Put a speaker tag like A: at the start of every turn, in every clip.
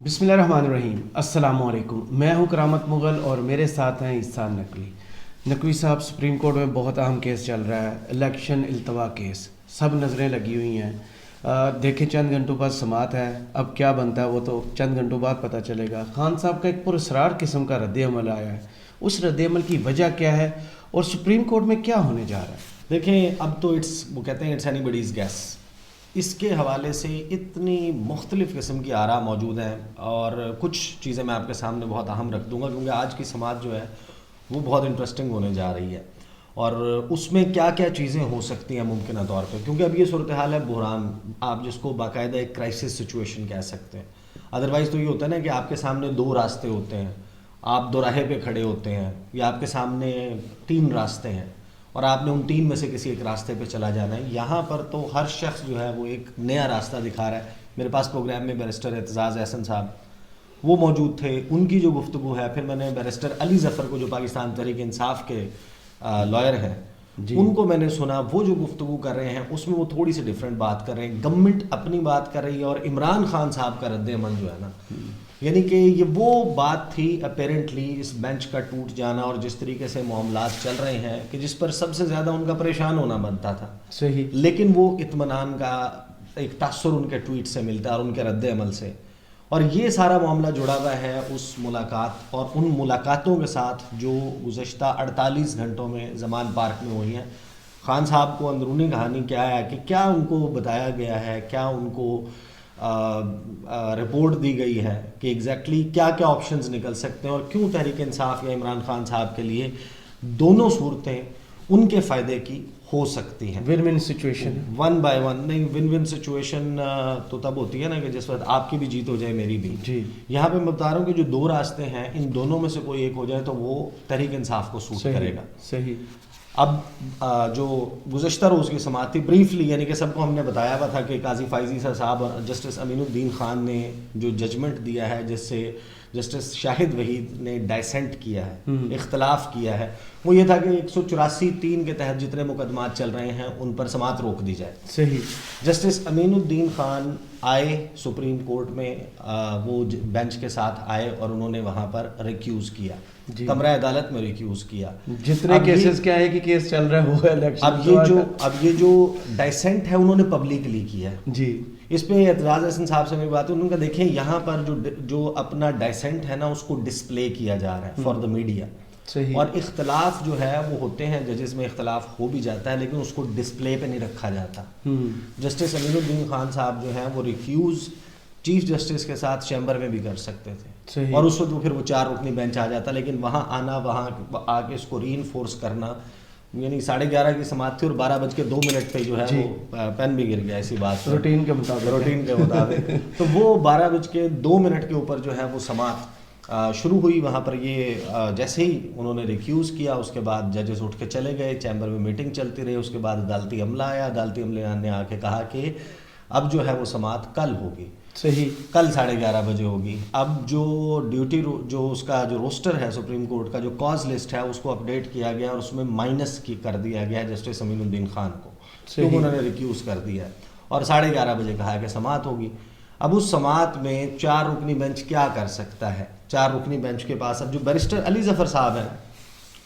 A: بسم اللہ الرحمن الرحیم. السلام علیکم. میں ہوں کرامت مغل اور میرے ساتھ ہیں احسان نقوی. نقوی صاحب، سپریم کورٹ میں بہت اہم کیس چل رہا ہے، الیکشن التوا کیس. سب نظریں لگی ہوئی ہیں. دیکھیں چند گھنٹوں بعد سماعت ہے، اب کیا بنتا ہے وہ تو چند گھنٹوں بعد پتہ چلے گا. خان صاحب کا ایک پراسرار قسم کا رد عمل آیا ہے. اس رد عمل کی وجہ کیا ہے اور سپریم کورٹ میں کیا ہونے جا رہا ہے؟
B: دیکھیں، اب تو وہ کہتے ہیں اٹس اینی بڈیز گیس. اس کے حوالے سے اتنی مختلف قسم کی آراء موجود ہیں اور کچھ چیزیں میں آپ کے سامنے بہت اہم رکھ دوں گا، کیونکہ آج کی سماعت جو ہے وہ بہت انٹرسٹنگ ہونے جا رہی ہے اور اس میں کیا کیا چیزیں ہو سکتی ہیں ممکنہ طور پہ. کیونکہ اب یہ صورتحال ہے بحران، آپ جس کو باقاعدہ ایک کرائسس سچویشن کہہ سکتے ہیں. ادروائز تو یہ ہوتا ہے نا کہ آپ کے سامنے دو راستے ہوتے ہیں، آپ دو راہے پہ کھڑے ہوتے ہیں، یا آپ کے سامنے تین راستے ہیں اور آپ نے ان تین میں سے کسی ایک راستے پہ چلا جانا ہے. یہاں پر تو ہر شخص جو ہے وہ ایک نیا راستہ دکھا رہا ہے. میرے پاس پروگرام میں بیرسٹر اعتزاز احسن صاحب وہ موجود تھے، ان کی جو گفتگو ہے. پھر میں نے بیرسٹر علی ظفر کو، جو پاکستان تحریک انصاف کے لائر ہیں، ان کو میں نے سنا. وہ جو گفتگو کر رہے ہیں اس میں وہ تھوڑی سی ڈفرینٹ بات کر رہے ہیں. گورنمنٹ اپنی بات کر رہی ہے اور عمران خان صاحب کا رد عمل جو ہے نا، یعنی کہ یہ وہ بات تھی اپیرنٹلی اس بینچ کا ٹوٹ جانا اور جس طریقے سے معاملات چل رہے ہیں کہ جس پر سب سے زیادہ ان کا پریشان ہونا بنتا تھا.
A: صحیح.
B: لیکن وہ اطمینان کا ایک تاثر ان کے ٹویٹ سے ملتا ہے اور ان کے رد عمل سے. اور یہ سارا معاملہ جڑا ہوا ہے اس ملاقات اور ان ملاقاتوں کے ساتھ جو گزشتہ 48 گھنٹوں میں زمان پارک میں ہوئی ہیں. خان صاحب کو اندرونی کہانی کیا ہے کہ کیا ان کو بتایا گیا ہے، کیا ان کو رپورٹ دی گئی ہے کہ ایگزیکٹلی کیا کیا آپشنز نکل سکتے ہیں اور کیوں تحریک انصاف یا عمران خان صاحب کے لیے دونوں صورتیں ان کے فائدے کی ہو سکتی ہیں.
A: One one situation.
B: One by one نہیں، ون ون سچویشن تو تب ہوتی ہے نا کہ جس وقت آپ کی بھی جیت ہو جائے میری بھی.
A: جی.
B: یہاں پہ میں بتا رہا ہوں کہ جو دو راستے ہیں ان دونوں میں سے کوئی ایک ہو جائے تو وہ تحریک انصاف کو سوٹ کرے گا.
A: صحیح.
B: اب جو گزشتہ روز کی سماعت تھی، بریفلی یعنی کہ سب کو ہم نے بتایا ہوا تھا کہ قاضی فائزی صاحب اور جسٹس امین الدین خان نے جو ججمنٹ دیا ہے، جس سے جسٹس شاہد وحید نے ڈائسنٹ کیا ہے، اختلاف کیا ہے، وہ یہ تھا کہ 184(3) کے تحت جتنے مقدمات چل رہے ہیں ان پر سماعت روک دی جائے.
A: صحیح.
B: جسٹس امین الدین خان آئے سپریم کورٹ میں، وہ بینچ کے ساتھ آئے اور انہوں نے وہاں پر ریکیوز کیا، کمرہ عدالت میں ریکیوز کیا.
A: جتنے کیسز کیا ہے کہ کیس چل رہا ہے وہ الیکشن.
B: اب یہ جو ڈائسنٹ ہے انہوں نے پبلکلی کیا ہے.
A: جی. اس
B: پہ اعتزاز احسن صاحب سے میری بات ہے، انہوں نے کہا دیکھیں یہاں پر جو اپنا ڈائسنٹ ہے نا اس کو ڈسپلے کیا جا رہا ہے فار دا میڈیا.
A: صحیح.
B: اور اختلاف جو ہے وہ ہوتے ہیں، ججز میں اختلاف ہو بھی جاتا ہے لیکن اس کو ڈسپلے پہ نہیں رکھا جاتا. جسٹس امین الدین خان صاحب جو ہیں وہ ریکیوز چیف جسٹس کے ساتھ چیمبر میں بھی کر سکتے تھے اور اس وقت پھر وہ 4 رکنی بینچ آ جاتا، لیکن وہاں آنا، وہاں آ کے اس کو ری انفورس کرنا، یعنی 11:30 کی سماعت تھی اور 12:02 پہ جو ہے وہ پین بھی گر گیا اسی بات پر،
A: روٹین کے مطابق.
B: تو وہ 12:02 کے اوپر جو ہے وہ سماعت شروع ہوئی. وہاں پر یہ جیسے ہی انہوں نے ریکیوز کیا اس کے بعد ججز اٹھ کے چلے گئے، چیمبر میں میٹنگ چلتی رہی. اس کے بعد عدالتی عملہ آیا، عدالتی عملے نے آ کے کہا کہ اب جو ہے وہ سماعت کل ہوگی.
A: صحیح.
B: کل 11:30 بجے ہوگی. اب جو ڈیوٹی جو اس کا جو روسٹر ہے سپریم کورٹ کا، جو کاز لسٹ ہے اس کو اپڈیٹ کیا گیا اور اس میں مائنس کر دیا گیا جسٹس امین الدین خان کو، کیونکہ انہوں نے ریکیوز کر دیا ہے اور 11:30 بجے کہا کہ سماعت ہوگی. اب اس سماعت میں 4 رکنی بینچ کیا کر سکتا ہے؟ 4 رکنی بینچ کے پاس اب جو بیرسٹر علی ظفر صاحب ہیں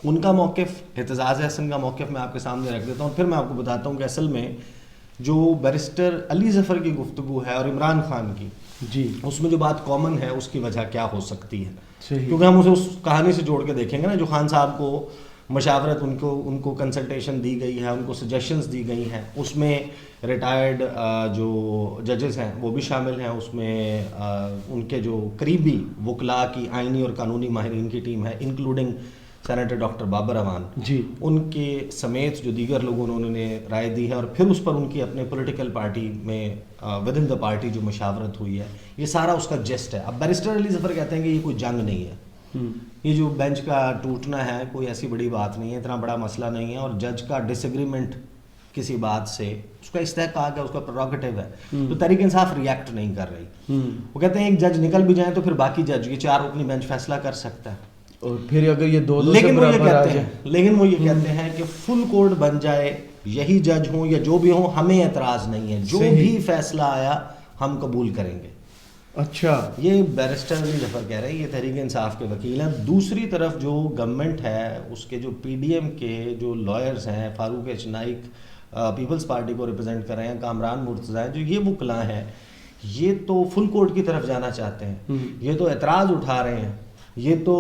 B: ان کا موقف، اعتزاز احسن کا موقف میں آپ کے سامنے رکھ دیتا ہوں. پھر میں آپ کو بتاتا ہوں کہ اصل میں جو بیرسٹر علی ظفر کی گفتگو ہے اور عمران خان کی،
A: جی،
B: اس میں جو بات کامن ہے اس کی وجہ کیا ہو سکتی ہے.
A: صحیح.
B: کیونکہ ہم اسے اس کہانی سے جوڑ کے دیکھیں گے نا، جو خان صاحب کو مشاورت ان کو کنسلٹیشن دی گئی ہے، ان کو سجیشنز دی گئی ہیں، اس میں ریٹائرڈ جو ججز ہیں وہ بھی شامل ہیں، اس میں ان کے جو قریبی وکلاء کی آئینی اور قانونی ماہرین کی ٹیم ہے، انکلوڈنگ سینیٹر ڈاکٹر بابر امان،
A: جی،
B: ان کے سمیت جو دیگر لوگوں نے انہوں نے رائے دی ہے. اور پھر اس پر ان کی اپنے پولیٹیکل پارٹی میں ود ان دا پارٹی جو مشاورت ہوئی ہے، یہ سارا اس کا جسٹ ہے. اب بیرسٹر علی ظفر کہتے ہیں کہ یہ کوئی جنگ نہیں ہے، یہ جو بینچ کا ٹوٹنا ہے کوئی ایسی بڑی بات نہیں ہے، اتنا بڑا مسئلہ نہیں ہے، اور جج کا ڈس ایگریمنٹ کسی بات سے اس کا استحقاق ہے، اس کا پروگیٹو ہے. تو تحریک انصاف ریئیکٹ نہیں کر رہی. وہ کہتے ہیں ایک جج نکل بھی جائیں تو پھر باقی جج یہ 4 رکنی بینچ فیصلہ کر سکتا ہے.
A: اور پھر اگر یہ دو
B: لیکن وہ یہ کہتے ہیں کہ فل کورٹ بن جائے، یہی جج ہوں یا جو بھی ہوں، ہمیں اعتراض نہیں ہے، جو بھی فیصلہ آیا ہم قبول کریں گے.
A: اچھا
B: یہ بیرسٹر علی ظفر کہہ رہے ہیں، یہ تحریک انصاف کے وکیل ہیں. دوسری طرف جو گورنمنٹ ہے اس کے جو پی ڈی ایم کے جو لائرز ہیں، فاروق ایچ نائک پیپلز پارٹی کو ریپرزینٹ کر رہے ہیں، کامران مرتضیٰ ہیں، جو یہ وکلاء ہیں، یہ تو فل کورٹ کی طرف جانا چاہتے ہیں. یہ تو اعتراض اٹھا رہے ہیں، یہ تو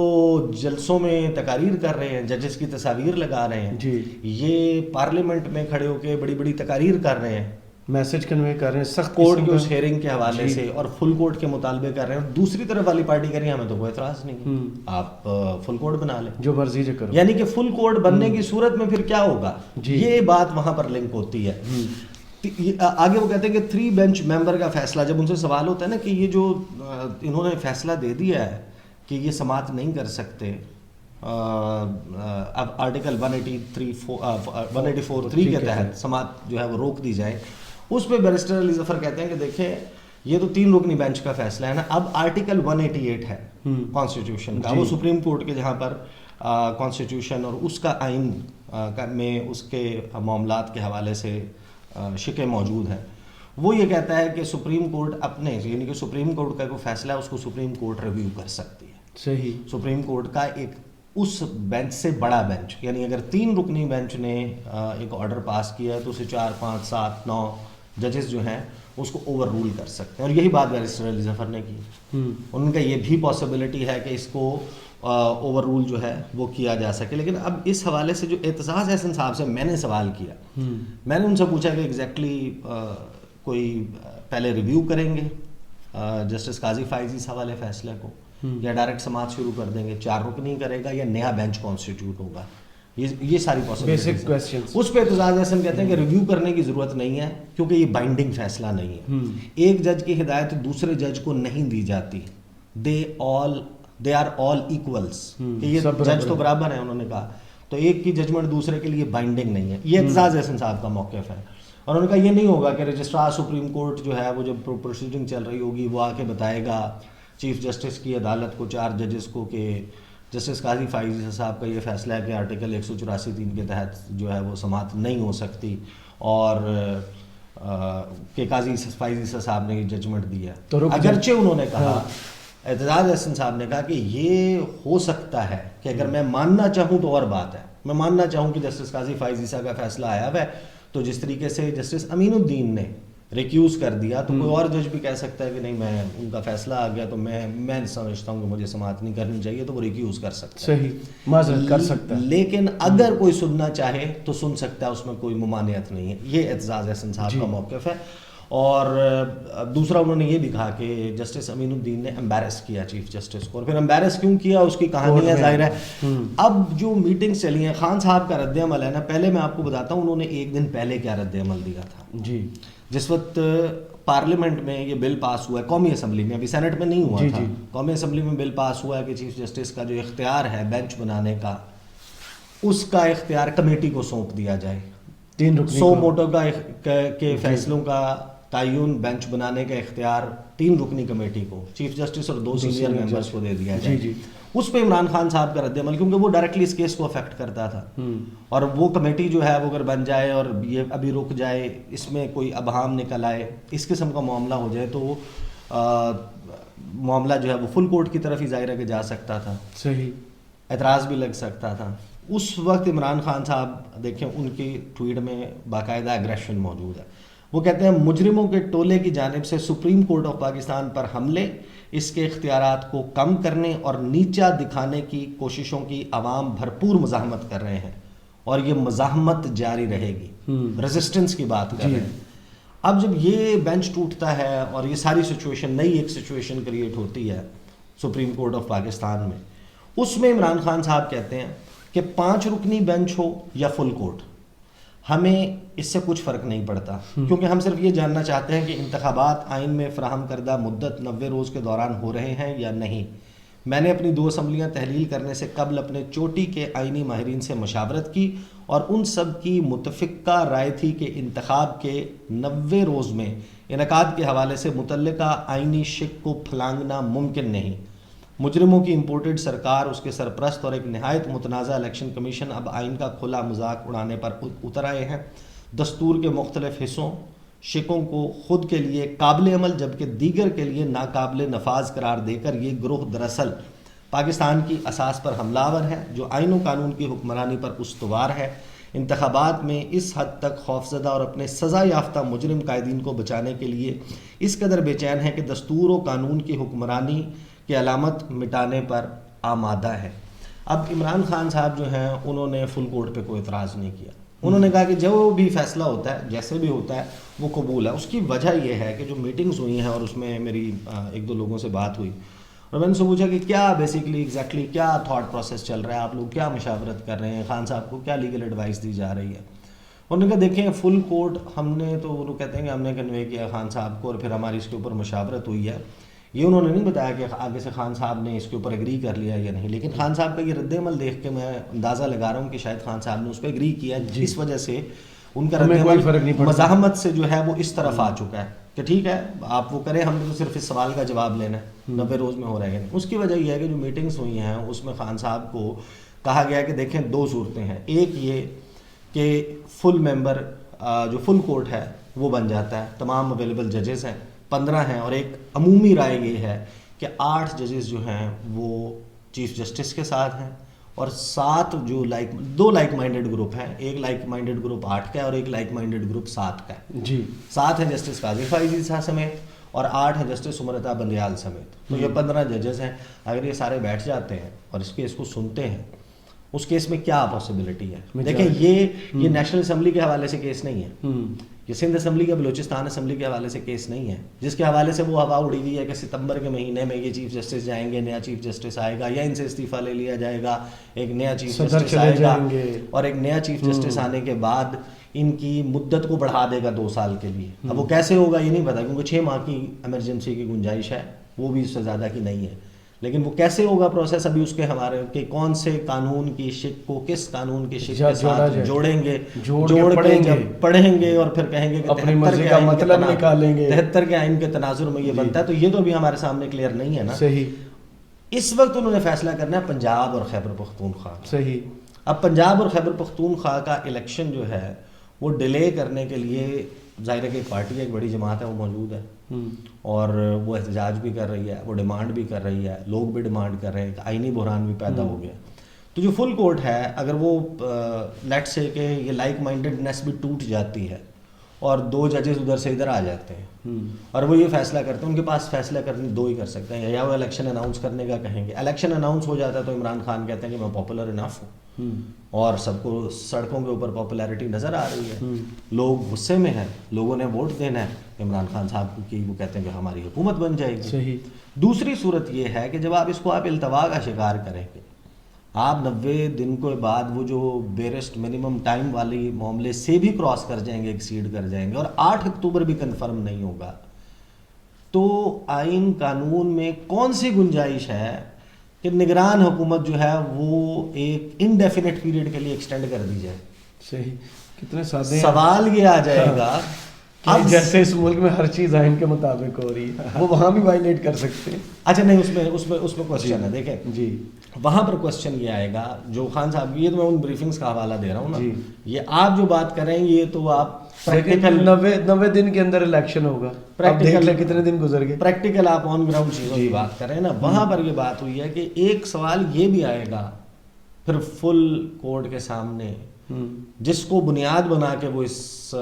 B: جلسوں میں تقاریر کر رہے ہیں، ججز کی تصاویر لگا رہے ہیں،
A: جی
B: یہ پارلیمنٹ میں کھڑے ہو کے بڑی بڑی تقاریر کر رہے ہیں
A: میسج کنوے کر رہے ہیں سخت
B: کورٹ
A: قسم
B: کے
A: کا.
B: اس ہیئرنگ کے حوالے سے، اور فل کورٹ کے مطالبے کر رہے ہیں. اور دوسری طرف والی پارٹی کر رہی ہے ہمیں تو کوئی اعتراض نہیں ہے، آپ فل کورٹ بنا لیں.
A: جو مرضی جو کرو.
B: یعنی کہ فل کورٹ بننے کی صورت میں پھر کیا ہوگا،
A: جی.
B: یہ بات وہاں پر لنک ہوتی ہے. آگے وہ کہتے ہیں کہ 3 بینچ ممبر کا فیصلہ، جب ان سے سوال ہوتا ہے نا کہ یہ جو انہوں نے فیصلہ دے دیا ہے کہ یہ سماعت نہیں کر سکتے، اب آرٹیکل 184(3) کے تحت سماعت جو ہے وہ روک دی جائے، اس پہ بیرسٹر علی ظفر کہتے ہیں کہ دیکھیں یہ تو 3 رکنی بینچ کا فیصلہ ہے نا، اب آرٹیکل 188 ہے کانسٹیٹیوشن کا، وہ سپریم کورٹ کے جہاں پر کانسٹیٹیوشن اور اس کا آئین میں اس کے معاملات کے حوالے سے شکیں موجود ہیں. وہ یہ کہتا ہے کہ سپریم کورٹ اپنے، یعنی کہ سپریم کورٹ کا کوئی فیصلہ ہے اس کو سپریم کورٹ ریویو کر سکتی ہے.
A: صحیح.
B: سپریم کورٹ کا ایک اس بینچ سے بڑا بینچ، یعنی اگر 3 رکنی بینچ نے ایک آرڈر پاس کیا ہے تو اسے 4 5 7 9 ججز جو ہیں اس کو اوور رول کر سکتے ہیں. اور یہی بات بیرسٹر علی ظفر نے کی. ان کا یہ بھی پاسبلٹی ہے کہ اس کو اوور رول جو ہے وہ کیا جا سکے. لیکن اب اس حوالے سے جو اعتزاز احسن صاحب سے میں نے سوال کیا، میں نے ان سے پوچھا کہ ایگزیکٹلی کوئی پہلے ریویو کریں گے جسٹس قاضی فائز اس حوالے فیصلے کو، یا ڈائریکٹ سماعت شروع کر دیں گے، 4 رکنی کرے گا یا نیا بینچ کانسٹیٹیوٹ ہوگا، یہ ساری
A: بیسک کویسچنز.
B: اس پہ اعتزاز احسن کہتے ہیں کہ ریویو کرنے کی ضرورت نہیں ہے کیونکہ یہ بائنڈنگ فیصلہ نہیں ہے. ایک جج کی ہدایت دوسرے جج کو نہیں دی جاتی. دے آر آل ایکولس، کہ یہ جج تو برابر ہیں، انہوں نے کہا، تو ایک کی ججمنٹ دوسرے کے لیے بائنڈنگ نہیں ہے. یہ اعتزاز احسن صاحب کا موقف ہے. اور انہوں نے کہا یہ نہیں ہوگا کہ رجسٹرار سپریم کورٹ جو ہے وہ جب پروسیڈنگ چل رہی ہوگی وہ آ کے بتائے گا چیف جسٹس کی عدالت کو، 4 ججز کو، کہ جسٹس قاضی فائز صاحب کا یہ فیصلہ ہے کہ آرٹیکل 184(3) کے تحت جو ہے وہ سماعت نہیں ہو سکتی، اور کہ قاضی فائز صاحب نے یہ ججمنٹ دی ہے. اگرچہ انہوں نے کہا، اعتزاز احسن صاحب نے کہا کہ یہ ہو سکتا ہے کہ اگر میں ماننا چاہوں تو اور بات ہے، میں ماننا چاہوں کہ جسٹس قاضی فائز عیسیٰ کا فیصلہ آیا ہوا ہے، تو جس طریقے سے جسٹس امین الدین نے ریکیوز کر دیا تو کوئی اور جج بھی کہہ سکتا ہے کہ نہیں، میں ان کا فیصلہ آ گیا تو میں سمجھتا ہوں کہ مجھے سماعت نہیں کرنی چاہیے، تو وہ ریکیوز کر سکتا ہے.
A: صحیح، معذرت کر سکتا ہے.
B: لیکن اگر کوئی سننا چاہے تو سن سکتا ہے، اس میں کوئی ممانعت نہیں ہے. یہ اعتزاز احسن صاحب کا موقف ہے. اور دوسرا انہوں نے یہ بھی کہا کہ جسٹس امین الدین نے امبیرس کیا چیف جسٹس کو، اور پھر امبیرس کیوں کیا اس کی کہانی ہے ظاہر ہے. اب جو میٹنگز چلی ہیں، خان صاحب کا رد عمل ہے نا، پہلے میں آپ کو بتاتا ہوں انہوں نے 1 دن پہلے کیا رد عمل دیا تھا.
A: جی.
B: جس وقت پارلیمنٹ میں یہ بل پاس ہوا ہے، قومی اسمبلی میں، ابھی سینٹ میں نہیں ہوا تھا، قومی اسمبلی میں بل پاس ہوا ہے کہ چیف جسٹس کا جو اختیار ہے بینچ بنانے کا، اس کا اختیار کمیٹی کو سونپ دیا جائے.
A: 3 رکنی
B: 100 موٹو کے فیصلوں کا تعین بینچ بنانے کا اختیار 3 رکنی کمیٹی کو، چیف جسٹس اور 2 سینئر ممبرس کو دے دیا جائے. اس پہ عمران خان صاحب کا رد عمل، کیونکہ وہ ڈائریکٹلی اس کیس کو افیکٹ کرتا تھا، اور وہ کمیٹی جو ہے وہ اگر بن جائے اور یہ ابھی رک جائے، اس میں کوئی ابہام نکل آئے، اس قسم کا معاملہ ہو جائے، تو معاملہ جو ہے وہ فل کورٹ کی طرف ہی ظاہر ہے کہ جا سکتا تھا.
A: صحیح.
B: اعتراض بھی لگ سکتا تھا. اس وقت عمران خان صاحب دیکھیں ان کی ٹویٹ میں باقاعدہ ایگریشن موجود ہے. وہ کہتے ہیں مجرموں کے ٹولے کی جانب سے سپریم کورٹ آف پاکستان پر حملے، اس کے اختیارات کو کم کرنے اور نیچا دکھانے کی کوششوں کی عوام بھرپور مزاحمت کر رہے ہیں، اور یہ مزاحمت جاری رہے گی. ریزسٹنس کی بات کر رہے ہیں. اب جب یہ بینچ ٹوٹتا ہے اور یہ ساری سچویشن، نئی ایک سچویشن کریٹ ہوتی ہے سپریم کورٹ آف پاکستان میں، اس میں عمران خان صاحب کہتے ہیں کہ 5 رکنی بینچ ہو یا فل کورٹ، ہمیں اس سے کچھ فرق نہیں پڑتا، کیونکہ ہم صرف یہ جاننا چاہتے ہیں کہ انتخابات آئین میں فراہم کردہ مدت 90 روز کے دوران ہو رہے ہیں یا نہیں. میں نے اپنی 2 اسمبلیاں تحلیل کرنے سے قبل اپنے چوٹی کے آئینی ماہرین سے مشاورت کی، اور ان سب کی متفقہ رائے تھی کہ انتخاب کے 90 روز میں انعقاد کے حوالے سے متعلقہ آئینی شک کو پھلانگنا ممکن نہیں. مجرموں کی امپورٹڈ سرکار، اس کے سرپرست اور ایک نہایت متنازع الیکشن کمیشن اب آئین کا کھلا مذاق اڑانے پر اتر آئے ہیں. دستور کے مختلف حصوں، شکوں کو خود کے لیے قابل عمل جبکہ دیگر کے لیے ناقابل نفاذ قرار دے کر یہ گروہ دراصل پاکستان کی اساس پر حملہ آور ہے جو آئین و قانون کی حکمرانی پر استوار ہے، انتخابات میں اس حد تک خوفزدہ اور اپنے سزا یافتہ مجرم قائدین کو بچانے کے لیے اس قدر بے چین ہے کہ دستور و قانون کی حکمرانی کی علامت مٹانے پر آمادہ ہے۔ اب عمران خان صاحب جو ہیں انہوں نے فل کورٹ پہ کوئی اعتراض نہیں کیا، انہوں نے کہا کہ جو بھی فیصلہ ہوتا ہے جیسے بھی ہوتا ہے وہ قبول ہے۔ اس کی وجہ یہ ہے کہ جو میٹنگز ہوئی ہیں اور اس میں میری ایک دو لوگوں سے بات ہوئی اور میں نے ان سے پوچھا کہ کیا بیسیکلی ایگزیکٹلی کیا تھاٹ پروسیس چل رہا ہے، آپ لوگ کیا مشاورت کر رہے ہیں، خان صاحب کو کیا لیگل ایڈوائس دی جا رہی ہے۔ انہوں نے کہا دیکھیں فل کورٹ ہم نے تو وہ کہتے ہیں کہ ہم نے کنوے کیا خان صاحب کو اور پھر ہماری اس کے اوپر مشاورت ہوئی ہے۔ یہ انہوں نے نہیں بتایا کہ آگے سے خان صاحب نے اس کے اوپر ایگری کر لیا یا نہیں، لیکن خان صاحب کا یہ رد عمل دیکھ کے میں اندازہ لگا رہا ہوں کہ شاید خان صاحب نے اس پہ ایگری کیا، اس وجہ سے ان کا رد عمل مزاحمت سے جو ہے وہ اس طرف آ چکا ہے کہ ٹھیک ہے آپ وہ کریں، ہم نے تو صرف اس سوال کا جواب لینا ہے، 90 روز میں ہو رہے گا۔ اس کی وجہ یہ ہے کہ جو میٹنگز ہوئی ہیں اس میں خان صاحب کو کہا گیا کہ دیکھیں دو صورتیں ہیں، ایک یہ کہ فل ممبر جو فل کورٹ ہے وہ بن جاتا ہے، تمام اویلیبل ججز ہیں 15 ہیں، اور ایک عمومی رائے یہ ہے کہ 8 ججز جو ہیں وہ چیف جسٹس کے ساتھ ہیں اور 7 جو دو لائک مائنڈڈ گروپ ہیں، ایک لائک مائنڈڈ گروپ 8 کا ہے اور ایک لائک مائنڈڈ گروپ 7 کا ہے۔
A: جی
B: 7 ہیں جسٹس قاضی فائز صاحب سمیت اور 8 ہیں جسٹس عمر عطا بندیال سمیت، تو یہ 15 ججز ہیں۔ اگر یہ سارے بیٹھ جاتے ہیں اور اس کیس کو سنتے ہیں، اس کیس میں کیا پاسبلٹی ہے؟ دیکھیں یہ نیشنل اسمبلی کے حوالے سے کیس نہیں ہے، یہ سندھ اسمبلی کا بلوچستان اسمبلی کے حوالے سے کیس نہیں ہے جس کے حوالے سے وہ ہوا اڑی ہوئی ہے کہ ستمبر کے مہینے میں یہ چیف جسٹس جائیں گے، نیا چیف جسٹس آئے گا یا ان سے استعفیٰ لے لیا جائے گا، ایک نیا چیف جسٹس آئے گا اور ایک نیا چیف جسٹس آنے کے بعد ان کی مدت کو بڑھا دے گا 2 سال کے لیے۔ اب وہ کیسے ہوگا یہ نہیں پتا کیونکہ 6 ماہ کی ایمرجنسی کی گنجائش ہے، وہ بھی اس سے زیادہ کی نہیں ہے، لیکن وہ کیسے ہوگا پروسیس ابھی اس کے ہمارے کہ کون سے قانون کی شق کو کس قانون کی شق کے ساتھ جوڑیں گے، جوڑ کے جب پڑھیں گے اور پھر کہیں گے کہ
A: اپنی مرضی کا مطلب نکالیں گے،
B: 73 کے آئین کے تناظر میں یہ بنتا ہے، تو یہ تو ابھی ہمارے سامنے کلیئر نہیں ہے نا۔
A: صحیح،
B: اس وقت انہوں نے فیصلہ کرنا ہے پنجاب اور خیبر پختونخوا۔
A: صحیح،
B: اب پنجاب اور خیبر پختونخوا کا الیکشن جو ہے وہ ڈیلے کرنے کے لیے ظاہر ہے کہ ایک پارٹی ہے، ایک بڑی جماعت ہے، وہ موجود ہے اور وہ احتجاج بھی کر رہی ہے، وہ ڈیمانڈ بھی کر رہی ہے، لوگ بھی ڈیمانڈ کر رہے ہیں، آئینی بحران بھی پیدا ہو گیا۔ تو جو فل کورٹ ہے اگر وہ لیٹ سے کہ یہ لائک مائنڈڈنیس بھی ٹوٹ جاتی ہے اور 2 ججز ادھر سے ادھر آ جاتے ہیں اور وہ یہ فیصلہ کرتے ہیں، ان کے پاس فیصلہ کرنے 2 ہی کر سکتے ہیں، یا وہ الیکشن اناؤنس کرنے کا کہیں گے، الیکشن اناؤنس ہو جاتا ہے تو عمران خان کہتے ہیں کہ میں پاپولر انف ہوں اور سب کو سڑکوں کے اوپر پاپولیرٹی نظر آ رہی ہے، لوگ غصے میں ہیں، لوگوں نے ووٹ دینا ہے عمران خان صاحب کو کہ وہ کہتے ہیں کہ ہماری حکومت بن جائے گی۔
A: صحیح۔
B: دوسری صورت یہ ہے کہ جب آپ اس کو التوا کا شکار کریں گے، آپ 90 دن کے بعد وہ جو بیرسٹ منیمم ٹائم والی معاملے سے بھی کراس کر جائیں گے، ایکسیڈ کر جائیں گے اور 8 اکتوبر بھی کنفرم نہیں ہوگا، تو آئین قانون میں کون سی گنجائش ہے کہ نگران حکومت جو ہے وہ ایک انڈیفینٹ پیریڈ کے لیے ایکسٹینڈ کر دی جائے؟
A: صحیح، کتنے سادے
B: سوال یہ آ جائے گا
A: اب جیسے اس ملک میں ہر چیز آئین کے مطابق ہو رہی ہے وہ وہاں بھی وائلیٹ کر سکتے ہیں۔
B: اچھا نہیں، اس میں کوشچن ہے، دیکھیں
A: جی
B: وہاں پر کوشچن یہ آئے گا جو خان صاحب، یہ تو میں ان بریفنگز کا حوالہ دے رہا ہوں نا، یہ آپ جو بات کریں یہ تو آپ پریکٹیکل
A: 90 دن کے اندر الیکشن ہوگا، پریکٹیکل کتنے دن گزر گئے،
B: پریکٹیکل آپ آن گراؤنڈ چیزوں کی بات کریں نا، وہاں پر یہ بات ہوئی ہے کہ ایک سوال یہ بھی آئے گا پھر فل کورٹ کے سامنے جس کو بنیاد بنا کے وہ اس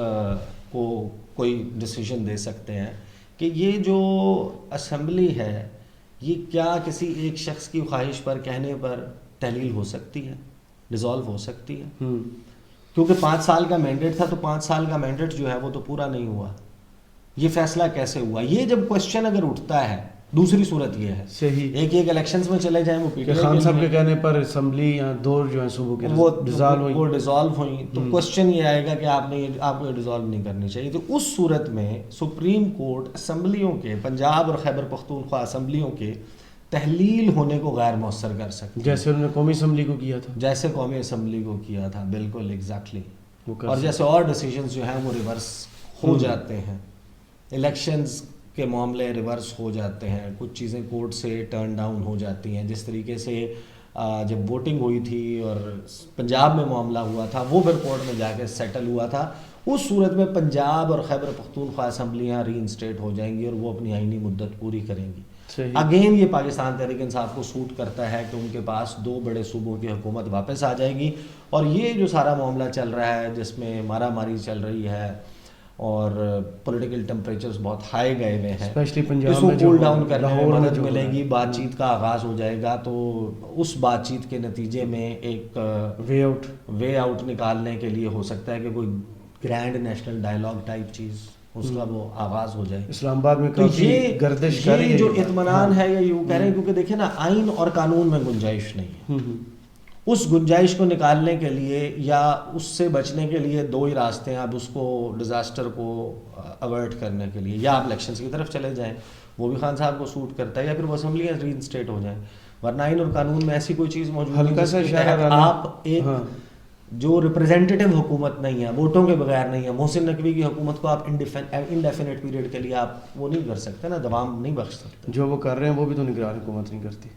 B: کو کوئی ڈیسیژن دے سکتے ہیں کہ یہ جو اسمبلی ہے یہ کیا کسی ایک شخص کی خواہش پر کہنے پر تحلیل ہو سکتی ہے، ڈیزالو ہو سکتی ہے، کیونکہ 5 سال کا مینڈیٹ تھا تو 5 سال کا مینڈیٹ جو ہے وہ تو پورا نہیں ہوا، یہ فیصلہ کیسے ہوا؟ یہ جب کوشچن اگر اٹھتا ہے، دوسری صورت یہ ہے
A: صحیح
B: ایک الیکشنز میں چلے جائیں وہ پی ٹی
A: خان صاحب کے کہنے پر اسمبلی یا 2 جو ہیں صوبوں کے
B: وہ
A: ڈیزالو
B: ہوئیں، تو کوشچن یہ آئے گا کہ آپ کو یہ ڈیزالو نہیں کرنی چاہیے، تو اس صورت میں سپریم کورٹ اسمبلیوں کے، پنجاب اور خیبر پختونخوا اسمبلیوں کے تحلیل ہونے کو غیر مؤثر کر سکتے ہیں،
A: جیسے انہوں نے قومی اسمبلی کو کیا تھا،
B: جیسے قومی اسمبلی کو کیا تھا، بالکل ایگزیکٹلی، اور جیسے اور ڈیسیژنز جو ہیں وہ ریورس ہو جاتے ہیں، الیکشنز کے معاملے ریورس ہو جاتے ہیں، کچھ چیزیں کورٹ سے ٹرن ڈاؤن ہو جاتی ہیں، جس طریقے سے جب ووٹنگ ہوئی تھی اور پنجاب میں معاملہ ہوا تھا وہ پھر کورٹ میں جا کے سیٹل ہوا تھا، اس صورت میں پنجاب اور خیبر پختونخوا اسمبلیاں ری انسٹیٹ ہو جائیں گی اور وہ اپنی آئینی مدت پوری کریں گی. اگین یہ پاکستان تحریک انصاف کو سوٹ کرتا ہے کہ ان کے پاس 2 بڑے صوبوں کی حکومت واپس آ جائے گی. اور یہ جو سارا معاملہ چل رہا ہے جس میں مارا ماری چل رہی ہے اور پولیٹیکل ٹیمپریچرز بہت ہائی گئے ہوئے ہیں,
A: اسپیشلی پنجاب
B: اس کو
A: میں
B: کول ڈاؤن کرنے میں مدد ملے گی, بات چیت کا آغاز ہو جائے گا. تو اس بات چیت کے نتیجے میں ایک وے آؤٹ نکالنے کے لیے ہو سکتا ہے کہ کوئی گرینڈ نیشنل ڈائلاگ ٹائپ چیز اس کا وہ آغاز ہو جائے.
A: اسلام آباد میں
B: تو
A: کافی گردش کر رہی ہے
B: یہ جو اطمینان ہے یا یوں کہہ رہے ہیں, کیونکہ دیکھیں نا آئین اور قانون میں گنجائش نہیں ہے. اس گنجائش کو نکالنے کے لیے یا اس سے بچنے کے لیے 2 ہی راستے ہیں. اب اس کو ڈیزاسٹر کو اوائڈ کرنے کے لیے یا آپ الیکشنز کی طرف چلے جائیں, وہ بھی خان صاحب کو سوٹ کرتا ہے, یا پھر وہ اسمبلیاں ری انسٹیٹ ہو جائیں. ورنہ آئین اور قانون میں ایسی کوئی چیز موجود نہیں آپ ایک جو ریپرزینٹیو حکومت نہیں ہے, ووٹوں کے بغیر نہیں ہے. محسن نقوی کی حکومت کو آپ انڈیفینٹ پیریڈ کے لیے آپ وہ نہیں کر سکتے نا, دوام نہیں بخش سکتے.
A: جو وہ کر رہے ہیں وہ بھی تو نگران حکومت نہیں کرتی.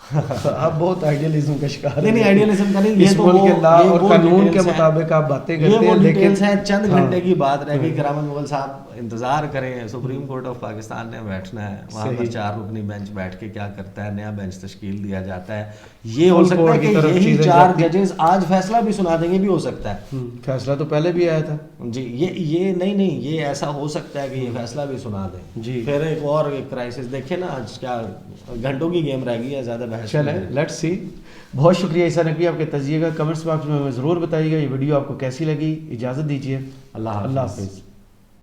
A: آپ بہت آئیڈیلزم کا شکار
B: نہیں آئیڈیلزم کا نہیں,
A: اس ملک کے لا اور قانون کے مطابق آپ باتیں کرتے ہیں, لیکن
B: چند گھنٹے کی بات رہ گئی. کرامت مغل صاحب انتظار کریں, سپریم کورٹ آف پاکستان نے بیٹھنا ہے, وہاں پر 4 رکنی بینچ بیٹھ کے کیا کرتا ہے, نیا بینچ تشکیل دیا جاتا ہے. یہ ہو سکتا ہے کہ یہی 4 ججز آج فیصلہ بھی سنا دیں گے, بھی ہو سکتا ہے.
A: فیصلہ تو پہلے بھی آیا تھا
B: جی. یہ نہیں یہ ایسا ہو سکتا ہے کہ یہ فیصلہ بھی سنا دیں جی. پھر ایک اور کرائسس دیکھیں نا, آج کیا گھنٹوں کی گیم رہ گئی ہے, زیادہ بحث.
A: چلیں لیٹس سی. بہت شکریہ عیسیٰ نقوی, آپ کے تجزیے کا کمنٹس باکس میں ہمیں ضرور بتائیے گا. یہ ویڈیو آپ کو کیسی لگی. اجازت دیجیے, اللہ حافظ.